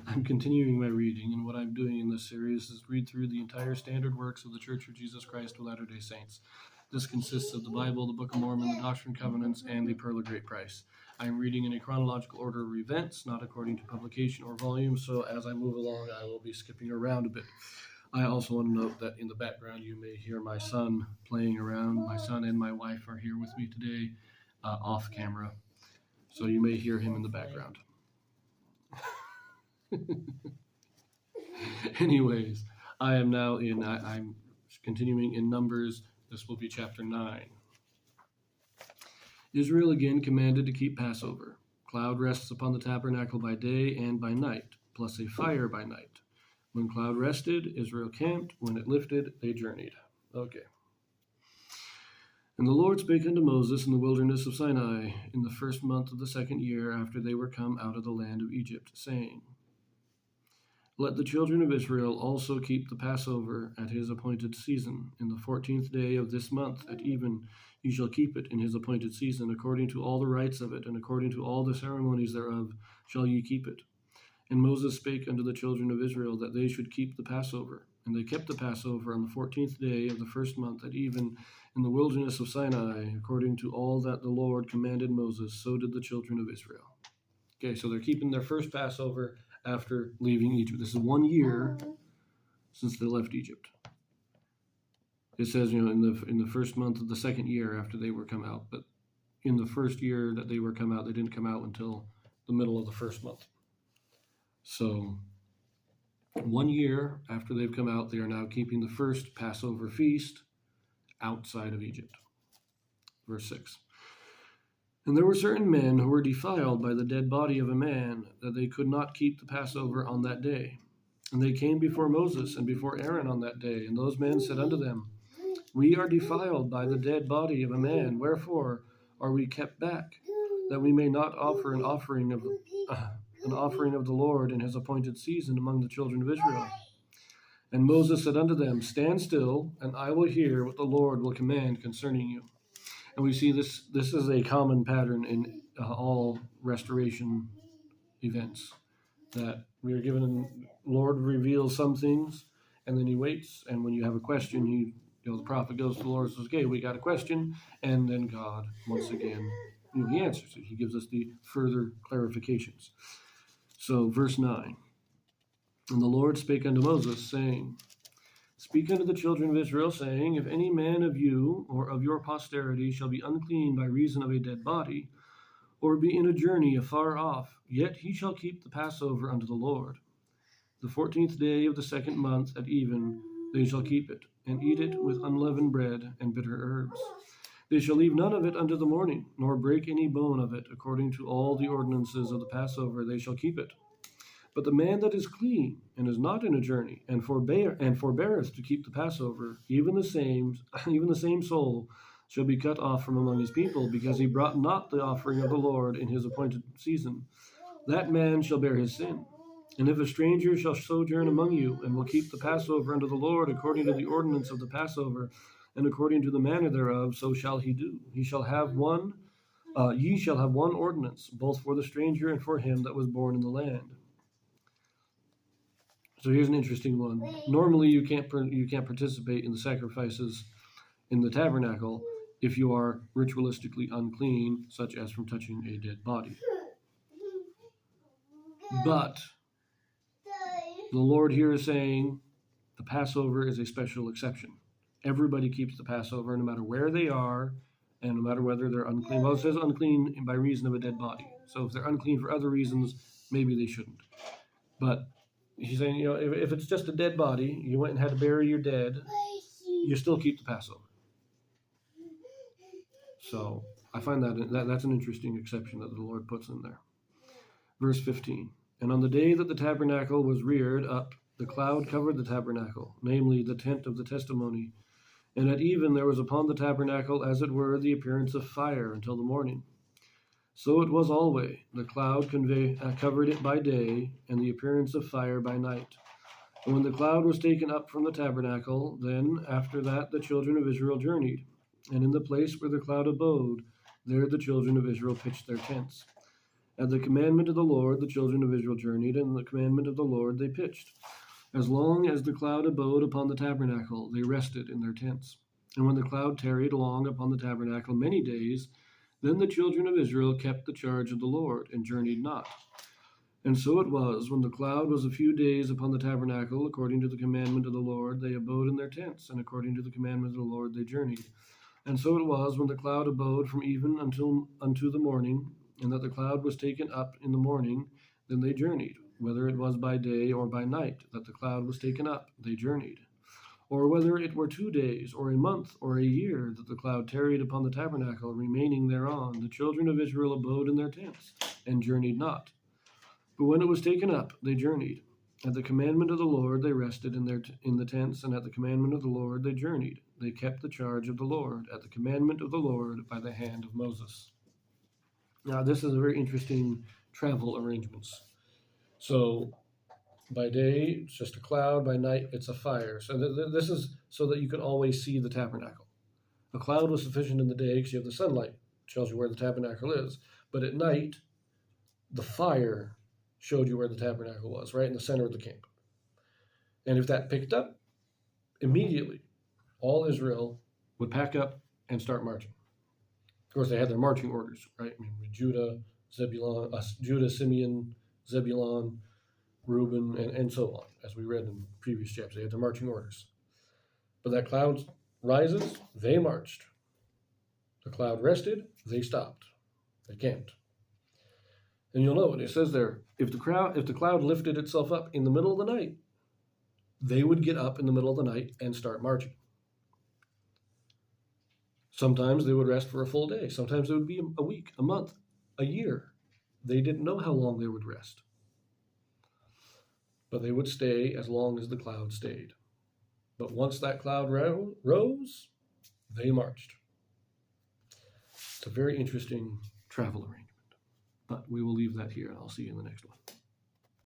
I'm continuing my reading, and what I'm doing in this series is read through the entire standard works of the Church of Jesus Christ of Latter-day Saints. This consists of the Bible, the Book of Mormon, the Doctrine and Covenants, and the Pearl of Great Price. I am reading in a chronological order of events, not according to publication or volume, so as I move along, I will be skipping around a bit. I also want to note that in the background, you may hear my son playing around. My son and my wife are here with me today, off camera, so you may hear him in the background. Anyways, I'm continuing in Numbers. This will be chapter 9. Israel again commanded to keep Passover. Cloud rests upon the tabernacle by day and by night, plus a fire by night. When cloud rested, Israel camped. When it lifted, they journeyed. Okay. And the Lord spake unto Moses in the wilderness of Sinai in the first month of the second year after they were come out of the land of Egypt, saying, Let the children of Israel also keep the Passover at his appointed season. In the 14th day of this month at even ye shall keep it in his appointed season, according to all the rites of it, and according to all the ceremonies thereof shall ye keep it. And Moses spake unto the children of Israel that they should keep the Passover. And they kept the Passover on the 14th day of the first month at even in the wilderness of Sinai, according to all that the Lord commanded Moses, so did the children of Israel. Okay, so they're keeping their first Passover after leaving Egypt. This is 1 year since they left Egypt. It says, in the first month of the second year after they were come out, but in the first year that they were come out, they didn't come out until the middle of the first month. So 1 year after they've come out, they are now keeping the first Passover feast outside of Egypt. Verse 6. And there were certain men who were defiled by the dead body of a man, that they could not keep the Passover on that day. And they came before Moses and before Aaron on that day. And those men said unto them, We are defiled by the dead body of a man. Wherefore are we kept back, that we may not offer an offering of the Lord in his appointed season among the children of Israel? And Moses said unto them, Stand still, and I will hear what the Lord will command concerning you. And we see this is a common pattern in all restoration events, that we are given, Lord reveals some things, and then he waits, and when you have a question, the prophet goes to the Lord and says, okay, we got a question, and then God, once again, he answers it. He gives us the further clarifications. So, verse 9, And the Lord spake unto Moses, saying, Speak unto the children of Israel, saying, If any man of you or of your posterity shall be unclean by reason of a dead body, or be in a journey afar off, yet he shall keep the Passover unto the Lord. The 14th day of the second month at even they shall keep it, and eat it with unleavened bread and bitter herbs. They shall leave none of it unto the morning, nor break any bone of it. According to all the ordinances of the Passover they shall keep it. But the man that is clean, and is not in a journey, and forbeareth to keep the Passover, even the same soul shall be cut off from among his people, because he brought not the offering of the Lord in his appointed season. That man shall bear his sin. And if a stranger shall sojourn among you, and will keep the Passover unto the Lord according to the ordinance of the Passover, and according to the manner thereof, so shall he do. Ye shall have one ordinance, both for the stranger and for him that was born in the land. So here's an interesting one. Normally, you can't participate in the sacrifices in the tabernacle if you are ritualistically unclean, such as from touching a dead body. But the Lord here is saying the Passover is a special exception. Everybody keeps the Passover, no matter where they are, and no matter whether they're unclean. Well, it says unclean by reason of a dead body. So if they're unclean for other reasons, maybe they shouldn't. But he's saying, if it's just a dead body, you went and had to bury your dead, you still keep the Passover. So I find that's an interesting exception that the Lord puts in there. Verse 15, And on the day that the tabernacle was reared up, the cloud covered the tabernacle, namely the tent of the testimony. And at even there was upon the tabernacle, as it were, the appearance of fire until the morning. So it was always. The cloud covered it by day, and the appearance of fire by night. And when the cloud was taken up from the tabernacle, then after that the children of Israel journeyed. And in the place where the cloud abode, there the children of Israel pitched their tents. At the commandment of the Lord, the children of Israel journeyed, and at the commandment of the Lord they pitched. As long as the cloud abode upon the tabernacle, they rested in their tents. And when the cloud tarried along upon the tabernacle many days, then the children of Israel kept the charge of the Lord, and journeyed not. And so it was, when the cloud was a few days upon the tabernacle, according to the commandment of the Lord, they abode in their tents, and according to the commandment of the Lord they journeyed. And so it was, when the cloud abode from even unto the morning, and that the cloud was taken up in the morning, then they journeyed. Whether it was by day or by night that the cloud was taken up, they journeyed. Or whether it were 2 days, or a month, or a year, that the cloud tarried upon the tabernacle, remaining thereon, the children of Israel abode in their tents, and journeyed not. But when it was taken up, they journeyed. At the commandment of the Lord they rested in the tents, and at the commandment of the Lord they journeyed. They kept the charge of the Lord, at the commandment of the Lord by the hand of Moses. Now, this is a very interesting travel arrangements. So, by day, it's just a cloud. By night, it's a fire. So this is so that you can always see the tabernacle. A cloud was sufficient in the day because you have the sunlight, which tells you where the tabernacle is. But at night, the fire showed you where the tabernacle was, right in the center of the camp. And if that picked up, immediately, all Israel would pack up and start marching. Of course, they had their marching orders, right? I mean, Judah, Simeon, Zebulon, Reuben, and so on, as we read in previous chapters. They had their marching orders. But that cloud rises, they marched. The cloud rested, they stopped. They camped. And you'll note, it says there, if the cloud lifted itself up in the middle of the night, they would get up in the middle of the night and start marching. Sometimes they would rest for a full day. Sometimes it would be a week, a month, a year. They didn't know how long they would rest. But they would stay as long as the cloud stayed. But once that cloud rose, they marched. It's a very interesting travel arrangement. But we will leave that here, and I'll see you in the next one.